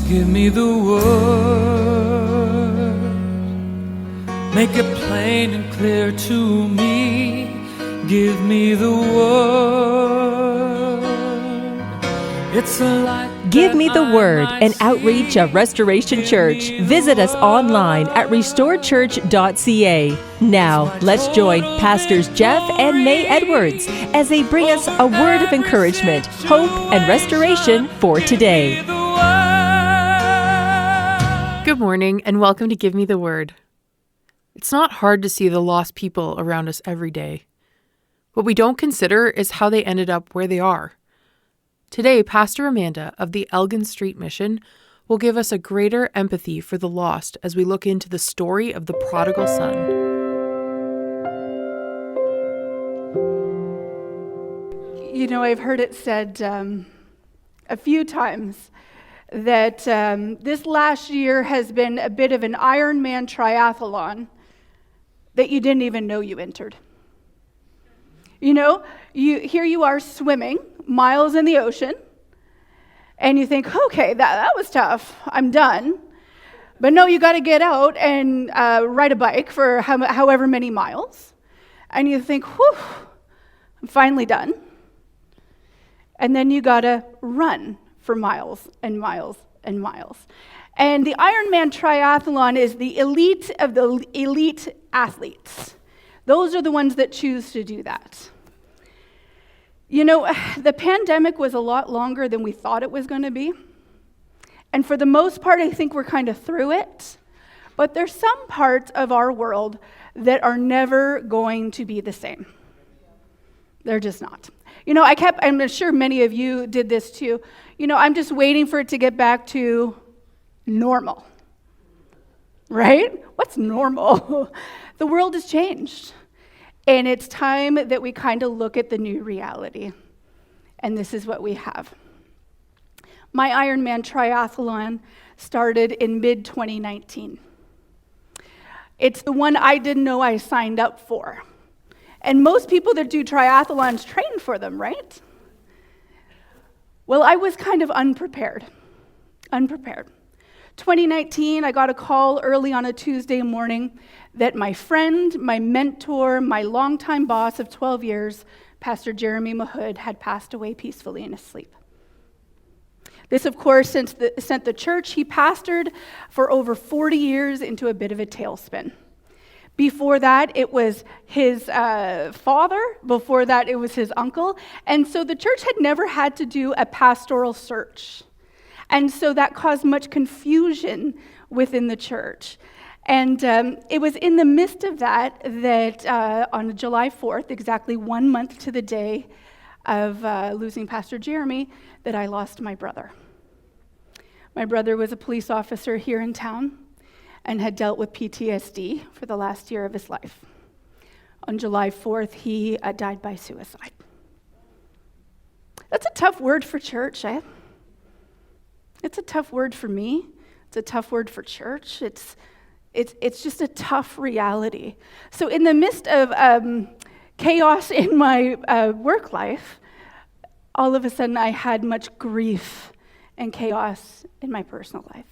Give me the word, make it plain and clear to me. Give me the word. It's a light. Give Me the Word, an outreach of Restoration Church. Visit us online at restoredchurch.ca. Now, let's join Pastors Jeff and May Edwards as they bring us a word of encouragement, hope, and restoration for today. Good morning, and welcome to Give Me the Word. It's not hard to see the lost people around us every day. What we don't consider is how they ended up where they are. Today, Pastor Amanda of the Elgin Street Mission will give us a greater empathy for the lost as we look into the story of the prodigal son. You know, I've heard it said a few times that this last year has been a bit of an Ironman triathlon that you didn't even know you entered. You know, here you are swimming miles in the ocean, and you think, okay, that was tough, I'm done. But no, you got to get out and ride a bike for however many miles, and you think, whew, I'm finally done. And then you got to run for miles and miles and miles. And the Ironman triathlon is the elite of the elite athletes. Those are the ones that choose to do that. You know, the pandemic was a lot longer than we thought it was going to be. And for the most part, I think we're kind of through it. But there's some parts of our world that are never going to be the same. They're just not. You know, I'm sure many of you did this too. You know, I'm just waiting for it to get back to normal. Right? What's normal? The world has changed. And it's time that we kind of look at the new reality. And this is what we have. My Ironman triathlon started in mid-2019. It's the one I didn't know I signed up for. And most people that do triathlons train for them, right? Well, I was kind of unprepared. 2019, I got a call early on a Tuesday morning that my friend, my mentor, my longtime boss of 12 years, Pastor Jeremy Mahood, had passed away peacefully in his sleep. This, of course, sent the church he pastored for over 40 years into a bit of a tailspin. Before that, it was his father. Before that, it was his uncle. And so the church had never had to do a pastoral search. And so that caused much confusion within the church. And it was in the midst of that on July 4th, exactly 1 month to the day of losing Pastor Jeremy, that I lost my brother. My brother was a police officer here in town and had dealt with PTSD for the last year of his life. On July 4th, he died by suicide. That's a tough word for church, eh? It's a tough word for me. It's a tough word for church. It's just a tough reality. So in the midst of chaos in my work life, all of a sudden I had much grief and chaos in my personal life.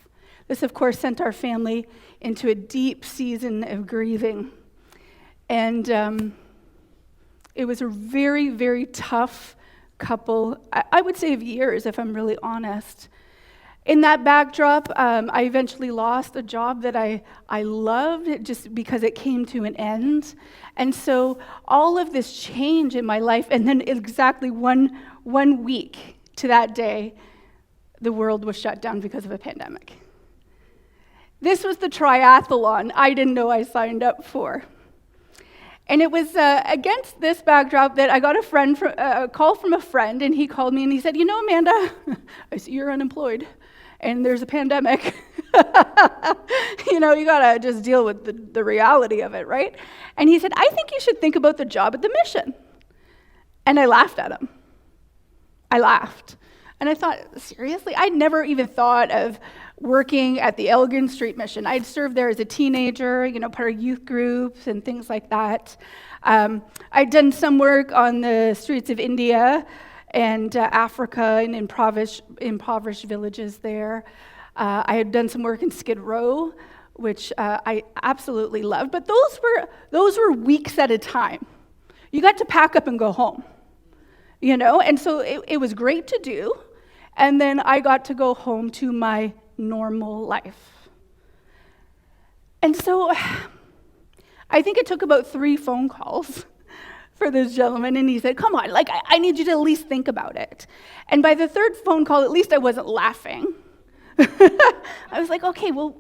This, of course, sent our family into a deep season of grieving. And it was a very, very tough couple, I would say, of years, if I'm really honest. In that backdrop, I eventually lost a job that I loved just because it came to an end. And so all of this change in my life, and then exactly one week to that day, the world was shut down because of a pandemic. This was the triathlon I didn't know I signed up for. And it was against this backdrop that I got a call from a friend, and he called me and he said, you know, Amanda, I see you're unemployed. And there's a pandemic. You know, you gotta just deal with the reality of it, right? And he said, I think you should think about the job at the mission. And I laughed at him. I laughed. And I thought, seriously? I'd never even thought of working at the Elgin Street Mission. I'd served there as a teenager, you know, part of youth groups and things like that. I'd done some work on the streets of India and Africa and impoverished villages there. I had done some work in Skid Row, which I absolutely loved. But those were weeks at a time. You got to pack up and go home, And so it was great to do. And then I got to go home to my normal life. And so I think it took about 3 phone calls for this gentleman, and he said, come on, I need you to at least think about it. And by the 3rd phone call, at least I wasn't laughing. I was like, okay, well,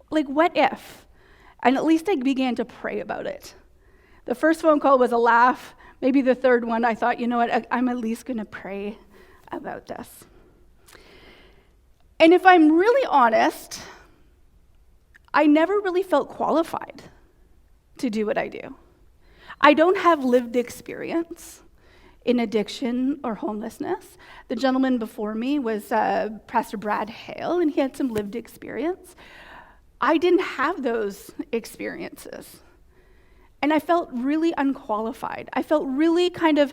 what if? And at least I began to pray about it. The first phone call was a laugh. Maybe the 3rd one, I thought, you know what, I'm at least going to pray about this. And if I'm really honest, I never really felt qualified to do what I do. I don't have lived experience in addiction or homelessness. The gentleman before me was Pastor Brad Hale, and he had some lived experience. I didn't have those experiences. And I felt really unqualified. I felt really kind of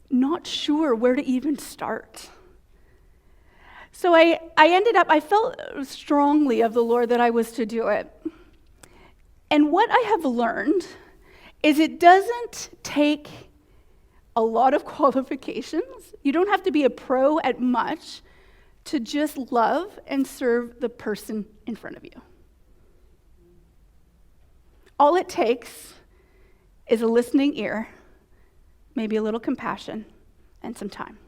not sure where to even start. So I felt strongly of the Lord that I was to do it. And what I have learned is it doesn't take a lot of qualifications. You don't have to be a pro at much to just love and serve the person in front of you. All it takes is a listening ear, maybe a little compassion, and some time.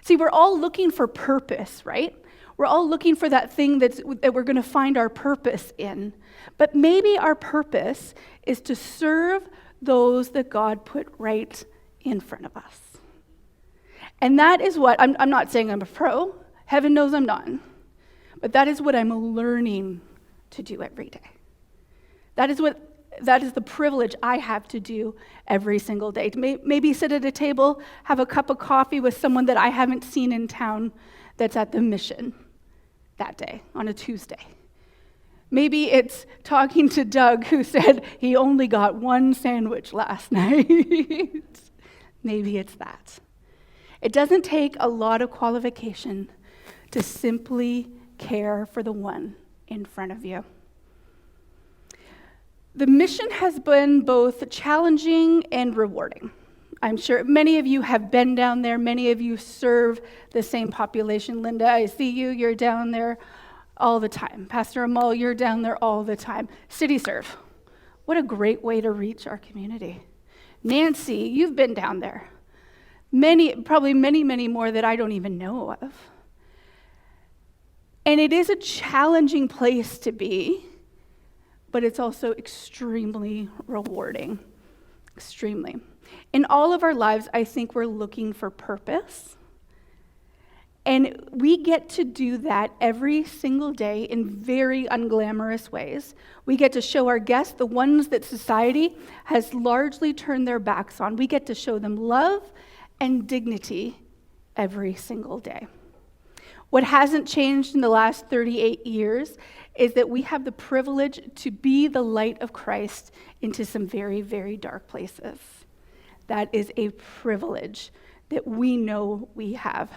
See, we're all looking for purpose, right? We're all looking for that thing that we're going to find our purpose in. But maybe our purpose is to serve those that God put right in front of us. And that is what, I'm not saying I'm a pro. Heaven knows I'm not. But that is what I'm learning to do every day. That is the privilege I have to do every single day. To maybe sit at a table, have a cup of coffee with someone that I haven't seen in town that's at the mission that day on a Tuesday. Maybe it's talking to Doug, who said he only got 1 sandwich last night. Maybe it's that. It doesn't take a lot of qualification to simply care for the one in front of you. The mission has been both challenging and rewarding. I'm sure many of you have been down there. Many of you serve the same population. Linda, I see you. You're down there all the time. Pastor Amal, you're down there all the time. City Serve. What a great way to reach our community. Nancy, you've been down there. Probably many more that I don't even know of. And it is a challenging place to be, but it's also extremely rewarding. Extremely. In all of our lives, I think we're looking for purpose. And we get to do that every single day in very unglamorous ways. We get to show our guests, the ones that society has largely turned their backs on, we get to show them love and dignity every single day. What hasn't changed in the last 38 years is that we have the privilege to be the light of Christ into some very, very dark places. That is a privilege that we know we have.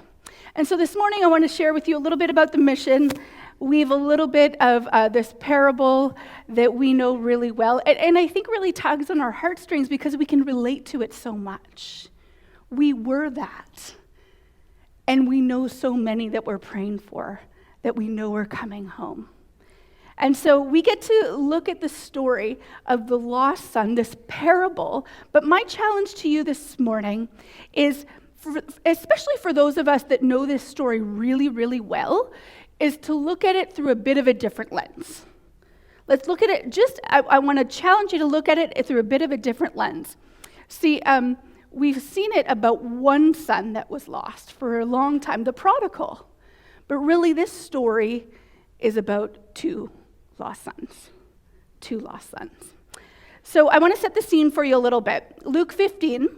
And so this morning I want to share with you a little bit about the mission, weave a little bit of this parable that we know really well, and I think really tugs on our heartstrings because we can relate to it so much. We were that. And we know so many that we're praying for, that we know are coming home. And so we get to look at the story of the lost son, this parable. But my challenge to you this morning is, especially for those of us that know this story really, really well, is to look at it through a bit of a different lens. Let's look at it I want to challenge you to look at it through a bit of a different lens. See, we've seen it about one son that was lost for a long time, the prodigal. But really, this story is about 2 lost sons. 2 lost sons. So I want to set the scene for you a little bit. Luke 15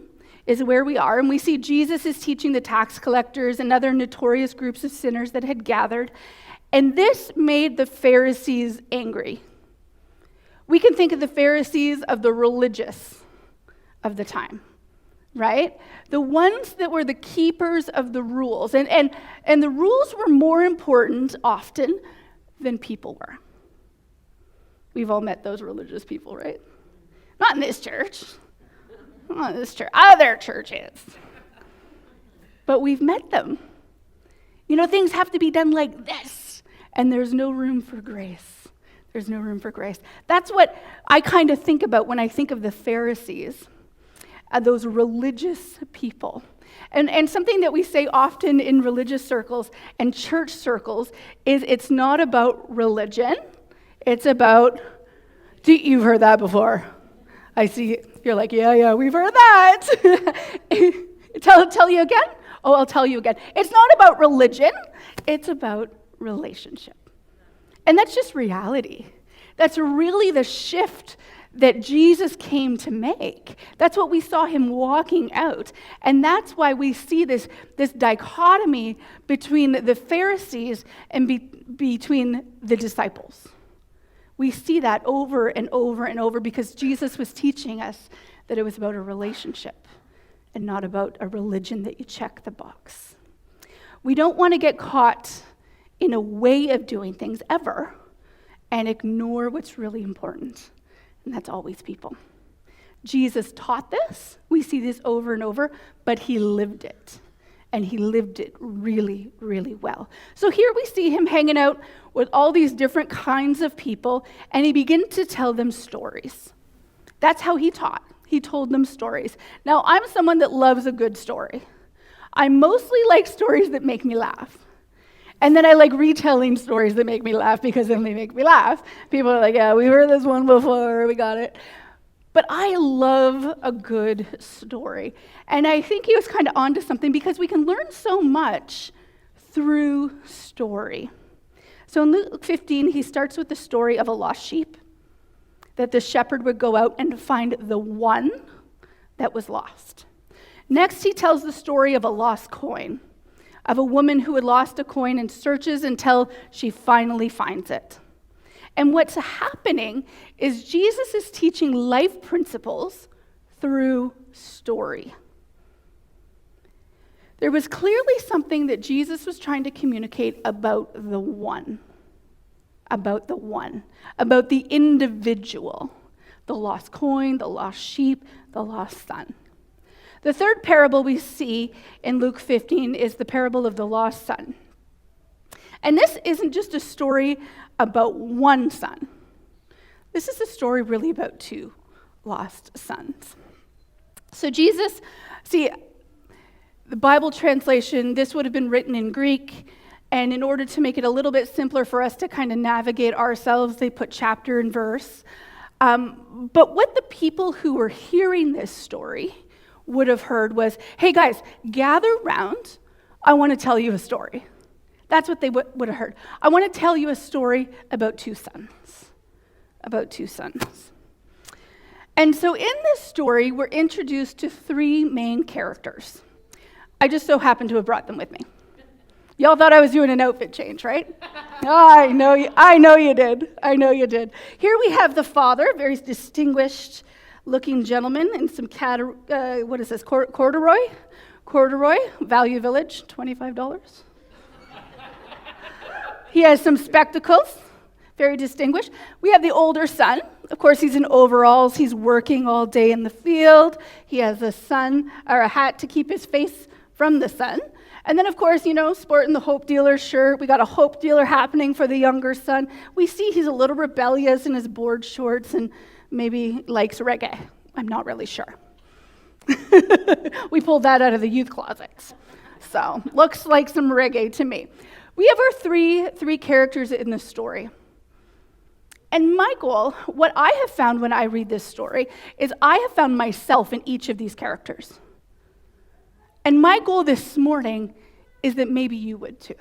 is where we are, and we see Jesus is teaching the tax collectors and other notorious groups of sinners that had gathered. And this made the Pharisees angry. We can think of the Pharisees of the religious of the time. right? The ones that were the keepers of the rules. And the rules were more important often than people were. We've all met those religious people, right? Not in this church. Not in this church. Other churches. But we've met them. You know, things have to be done like this, and there's no room for grace. There's no room for grace. That's what I kind of think about when I think of the Pharisees, those religious people. And something that we say often in religious circles and church circles is it's not about religion. It's about, you've heard that before. I see, you're like, yeah, we've heard that. Tell you again? Oh, I'll tell you again. It's not about religion. It's about relationship. And that's just reality. That's really the shift that Jesus came to make. That's what we saw him walking out. And that's why we see this dichotomy between the Pharisees and between the disciples. We see that over and over and over because Jesus was teaching us that it was about a relationship and not about a religion that you check the box. We don't want to get caught in a way of doing things ever and ignore what's really important. And that's always people. Jesus taught this. We see this over and over, but he lived it. And he lived it really, really well. So here we see him hanging out with all these different kinds of people, and he began to tell them stories. That's how he taught. He told them stories. Now, I'm someone that loves a good story. I mostly like stories that make me laugh. And then I like retelling stories that make me laugh because then they make me laugh. People are like, yeah, we heard this one before, we got it. But I love a good story. And I think he was kind of onto something because we can learn so much through story. So in Luke 15, he starts with the story of a lost sheep, that the shepherd would go out and find the one that was lost. Next, he tells the story of a lost coin, of a woman who had lost a coin and searches until she finally finds it. And what's happening is Jesus is teaching life principles through story. There was clearly something that Jesus was trying to communicate about the one, about the individual, the lost coin, the lost sheep, the lost son. The third parable we see in Luke 15 is the parable of the lost son. And this isn't just a story about one son. This is a story really about two lost sons. So Jesus, see, the Bible translation, this would have been written in Greek, and in order to make it a little bit simpler for us to kind of navigate ourselves, they put chapter and verse. But what the people who were hearing this story would have heard was, hey guys, gather round, I want to tell you a story. That's what they would have heard. I want to tell you a story about two sons. And so in this story, we're introduced to three main characters. I just so happen to have brought them with me. Y'all thought I was doing an outfit change, right? I know you did. Here we have the father, very distinguished looking gentleman in some corduroy, Value Village, $25. He has some spectacles, very distinguished. We have the older son. Of course, he's in overalls. He's working all day in the field. He has a hat to keep his face from the sun. And then, of course, sporting the Hope Dealer shirt. We got a Hope Dealer happening for the younger son. We see he's a little rebellious in his board shorts and maybe likes reggae. I'm not really sure. We pulled that out of the youth closets. So, looks like some reggae to me. We have our three characters in this story. And my goal, what I have found when I read this story, is I have found myself in each of these characters. And my goal this morning is that maybe you would too.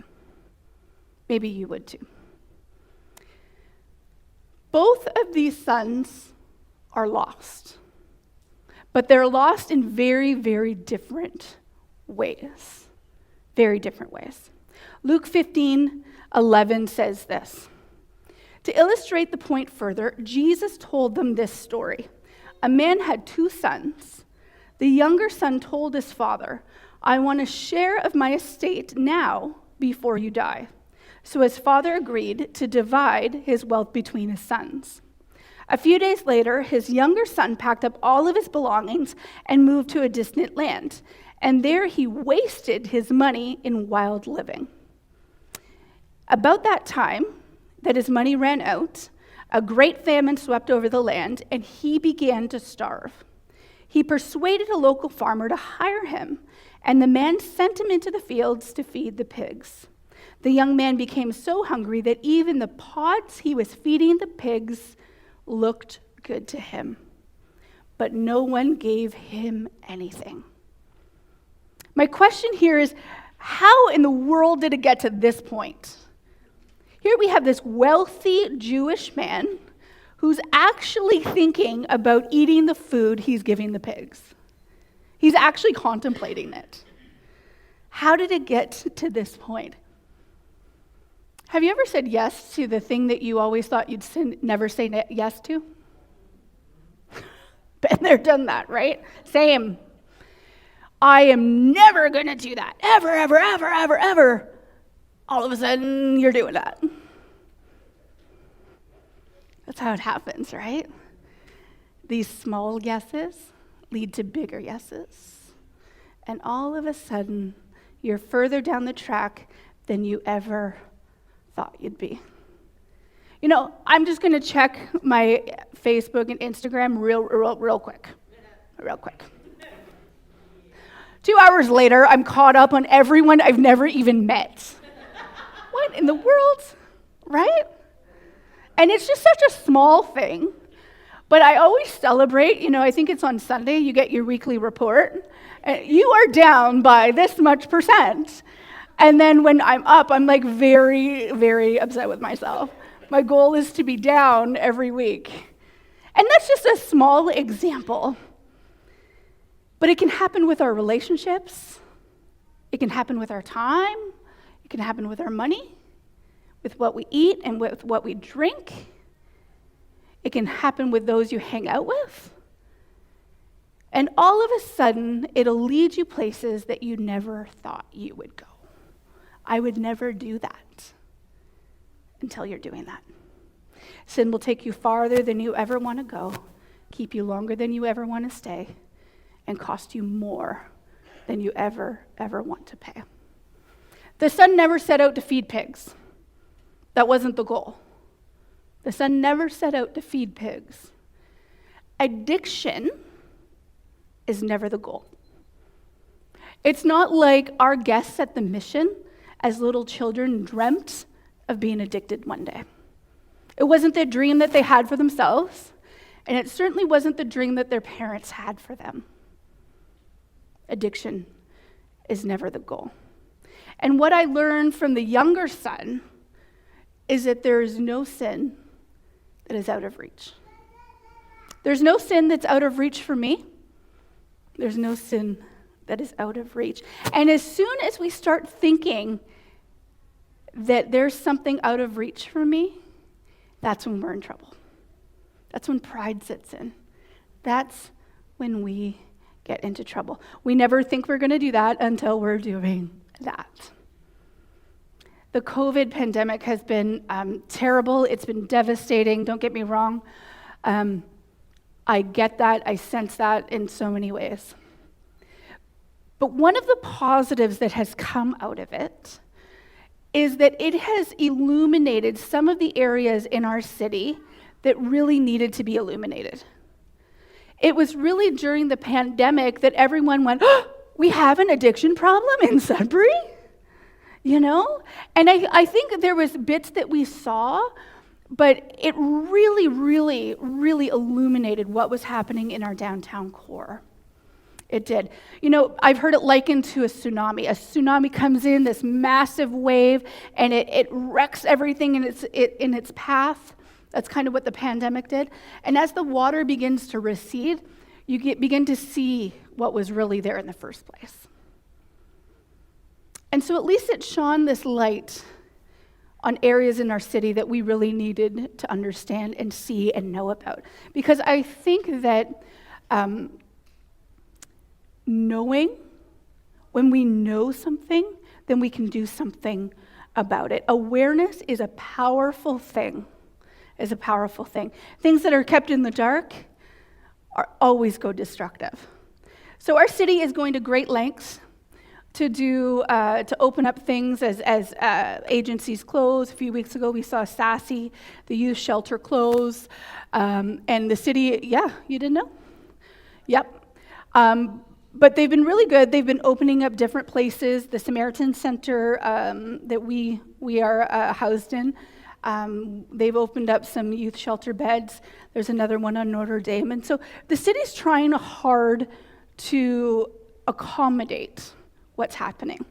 Maybe you would too. Both of these sons are lost. But they're lost in very, very different ways. Very different ways. Luke 15:11 says this. To illustrate the point further, Jesus told them this story. A man had two sons. The younger son told his father, "I want a share of my estate now before you die." So his father agreed to divide his wealth between his sons. A few days later, his younger son packed up all of his belongings and moved to a distant land. And there he wasted his money in wild living. About that time that his money ran out, a great famine swept over the land, and he began to starve. He persuaded a local farmer to hire him, and the man sent him into the fields to feed the pigs. The young man became so hungry that even the pods he was feeding the pigs looked good to him. But no one gave him anything. My question here is, how in the world did it get to this point? Here we have this wealthy Jewish man who's actually thinking about eating the food he's giving the pigs. He's actually contemplating it. How did it get to this point? Have you ever said yes to the thing that you always thought you'd never say yes to? Been there, done that, right? Same. I am never going to do that. Ever, ever, ever, ever, ever. All of a sudden, you're doing that. That's how it happens, right? These small yeses lead to bigger yeses. And all of a sudden, you're further down the track than you ever thought you'd be. You know, I'm just going to check my Facebook and Instagram real quick. Real quick. 2 hours later, I'm caught up on everyone I've never even met. What in the world, right? And it's just such a small thing, but I always celebrate. You know, I think it's on Sunday, you get your weekly report. You are down by this much %. And then when I'm up, I'm like very, very upset with myself. My goal is to be down every week. And that's just a small example. But it can happen with our relationships. It can happen with our time. It can happen with our money, with what we eat and with what we drink. It can happen with those you hang out with. And all of a sudden, it'll lead you places that you never thought you would go. I would never do that until you're doing that. Sin will take you farther than you ever want to go, keep you longer than you ever want to stay, and cost you more than you ever want to pay. The son never set out to feed pigs. That wasn't the goal. The son never set out to feed pigs. Addiction is never the goal. It's not like our guests at the mission as little children dreamt of being addicted one day. It wasn't the dream that they had for themselves, and it certainly wasn't the dream that their parents had for them. Addiction is never the goal. And what I learned from the younger son is that there is no sin that is out of reach. There's no sin that's out of reach for me. There's no sin that is out of reach. And as soon as we start thinking that there's something out of reach for me, that's when we're in trouble. That's when pride sits in. That's when we get into trouble. We never think we're going to do that until we're doing that. The COVID pandemic has been terrible. It's been devastating. Don't get me wrong. I get that. I sense that in so many ways. But one of the positives that has come out of it is that it has illuminated some of the areas in our city that really needed to be illuminated. It was really during the pandemic that everyone went, "Oh, we have an addiction problem in Sudbury?" You know? And I think there was bits that we saw, but it really, really, really illuminated what was happening in our downtown core. It did. You know, I've heard it likened to a tsunami. A tsunami comes in, this massive wave, and it wrecks everything in its path. That's kind of what the pandemic did. And as the water begins to recede, you begin to see what was really there in the first place. And so at least it shone this light on areas in our city that we really needed to understand and see and know about. Because I think that knowing, when we know something, then we can do something about it. Awareness is a powerful thing. Things that are kept in the dark always go destructive. So our city is going to great lengths to open up things as agencies close. A few weeks ago, we saw Sassy, the youth shelter, close. And the city, yeah, you didn't know? Yep. But they've been really good. They've been opening up different places. The Samaritan Center that we are housed in, they've opened up some youth shelter beds. There's another one on Notre Dame. And so the city's trying hard to accommodate what's happening.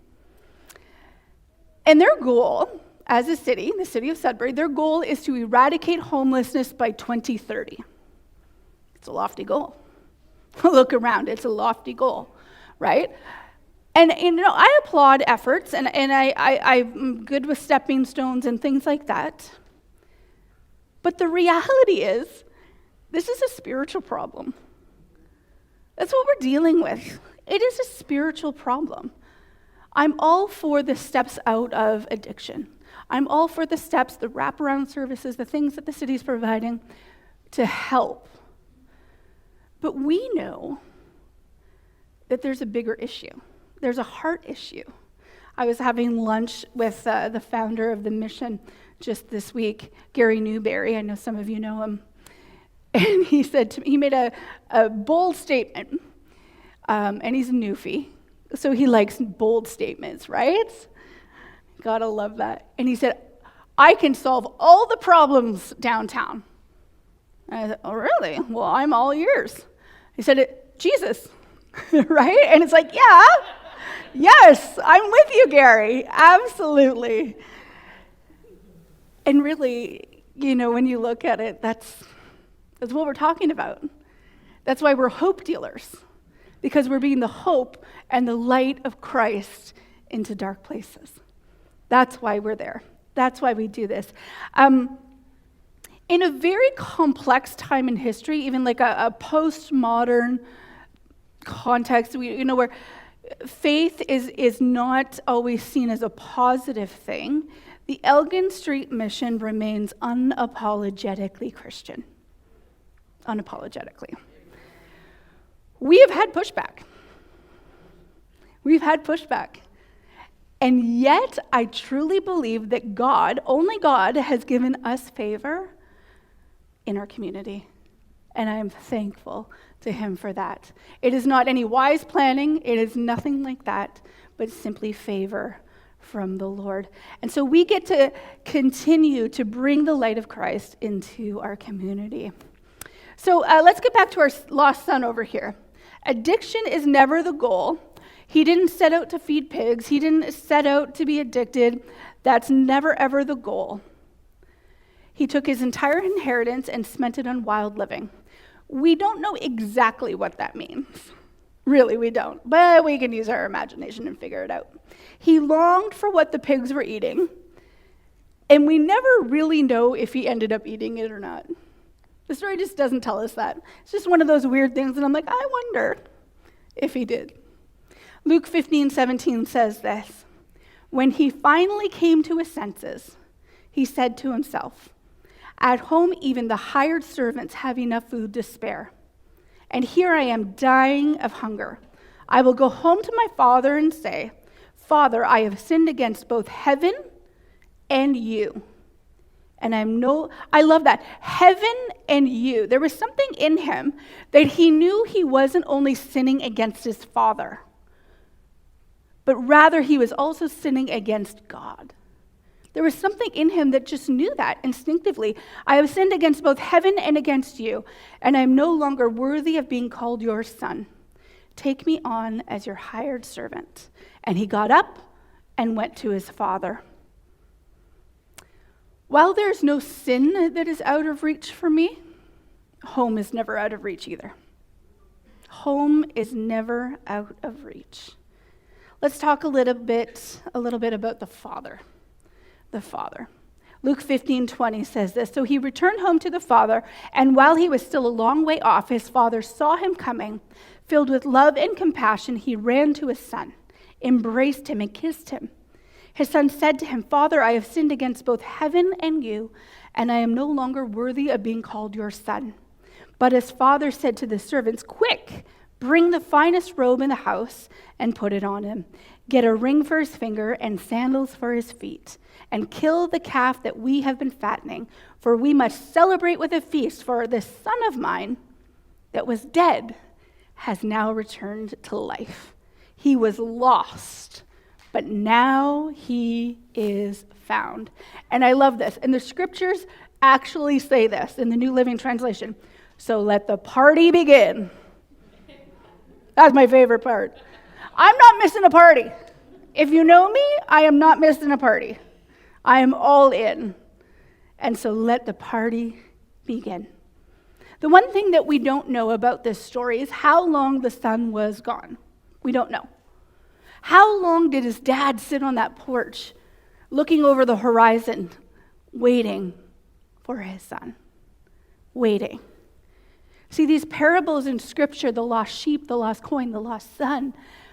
And their goal, as a city, the city of Sudbury, their goal is to eradicate homelessness by 2030. It's a lofty goal. Look around, it's a lofty goal, right? And I applaud efforts, and I'm good with stepping stones and things like that. But the reality is, this is a spiritual problem. That's what we're dealing with. It is a spiritual problem. I'm all for the steps out of addiction. I'm all for the steps, the wraparound services, the things that the city's providing to help. But we know that there's a bigger issue. There's a heart issue. I was having lunch with the founder of the mission just this week, Gary Newberry. I know some of you know him. And he said to me, he made a bold statement, and he's a newfie, so he likes bold statements, right? Gotta love that. And he said, I can solve all the problems downtown. And I said, oh, really? Well, I'm all ears. He said, Jesus, right? And it's like, yeah, yes, I'm with you, Gary, absolutely. And really, when you look at it, that's what we're talking about. That's why we're hope dealers, because we're being the hope and the light of Christ into dark places. That's why we're there. That's why we do this. In a very complex time in history, even like a postmodern context, where faith is not always seen as a positive thing, the Elgin Street Mission remains unapologetically Christian. Unapologetically. We have had pushback. And yet, I truly believe that only God, has given us favor in our community. And I am thankful to him for that. It is not any wise planning. It is nothing like that, but simply favor from the Lord. And so we get to continue to bring the light of Christ into our community. So let's get back to our lost son over here. Addiction is never the goal. He didn't set out to feed pigs. He didn't set out to be addicted. That's never, ever the goal. He took his entire inheritance and spent it on wild living. We don't know exactly what that means. Really, we don't. But we can use our imagination and figure it out. He longed for what the pigs were eating, and we never really know if he ended up eating it or not. The story just doesn't tell us that. It's just one of those weird things, and I'm like, I wonder if he did. Luke 15:17 says this. When he finally came to his senses, he said to himself, at home even the hired servants have enough food to spare, and here I am dying of hunger. I will go home to my father and say, Father, I have sinned against both heaven and you. And I love that. Heaven and you. There was something in him that he knew he wasn't only sinning against his father, but rather he was also sinning against God. There was something in him that just knew that instinctively. I have sinned against both heaven and against you, and I am no longer worthy of being called your son. Take me on as your hired servant. And he got up and went to his father. While there's no sin that is out of reach for me, home is never out of reach either. Home is never out of reach. Let's talk a little bit about the Father. The Father. Luke 15:20 says this, "So he returned home to the father, and while he was still a long way off, his father saw him coming. Filled with love and compassion, he ran to his son, embraced him, and kissed him. His son said to him, 'Father, I have sinned against both heaven and you, and I am no longer worthy of being called your son.' But his father said to the servants, 'Quick, bring the finest robe in the house and put it on him. Get a ring for his finger and sandals for his feet, and kill the calf that we have been fattening, for we must celebrate with a feast, for this son of mine that was dead has now returned to life. He was lost, but now he is found.'" And I love this. And the scriptures actually say this in the New Living Translation. "So let the party begin." That's my favorite part. I'm not missing a party. If you know me, I am not missing a party. I am all in. And so let the party begin. The one thing that we don't know about this story is how long the son was gone. We don't know. How long did his dad sit on that porch, looking over the horizon, waiting for his son? Waiting. See, these parables in Scripture, the lost sheep, the lost coin, the lost son,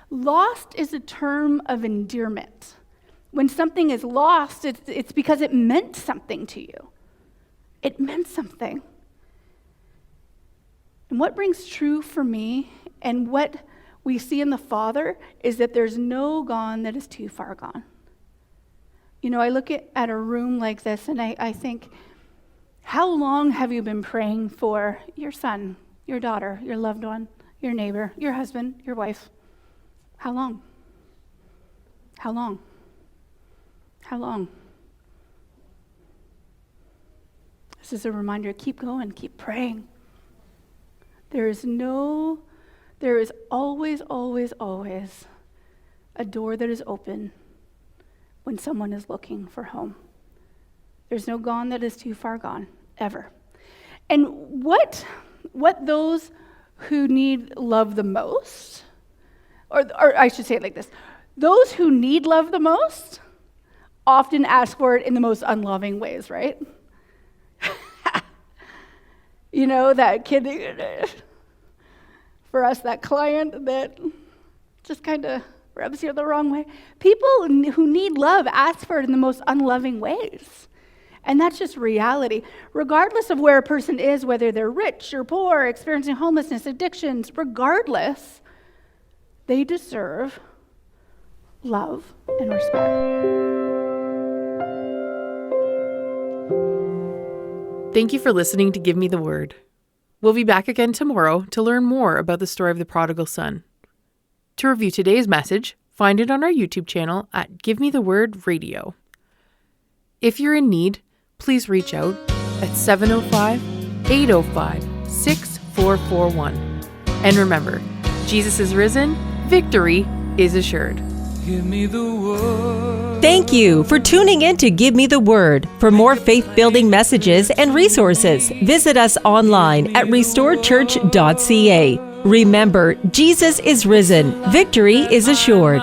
lost is a term of endearment. When something is lost, it's because it meant something to you. It meant something. And what rings true for me and what we see in the Father is that there's no gone that is too far gone. You know, I look at a room like this and I think, how long have you been praying for your son, your daughter, your loved one, your neighbor, your husband, your wife? How long? How long? How long? This is a reminder, keep going, keep praying. There is always, always, always a door that is open when someone is looking for home. There's no gone that is too far gone, ever. And what those who need love the most, or I should say it like this, those who need love the most often ask for it in the most unloving ways, right? You know, that kid, for us, that client that just kind of rubs you the wrong way. People who need love ask for it in the most unloving ways. And that's just reality. Regardless of where a person is, whether they're rich or poor, experiencing homelessness, addictions, regardless, they deserve love and respect. Thank you for listening to Give Me the Word. We'll be back again tomorrow to learn more about the story of the prodigal son. To review today's message, find it on our YouTube channel at Give Me the Word Radio. If you're in need, please reach out at 705-805-6441. And remember, Jesus is risen, victory is assured. Give me the word. Thank you for tuning in to Give Me the Word. For more faith-building messages and resources, visit us online at restoredchurch.ca. Remember, Jesus is risen. Victory is assured.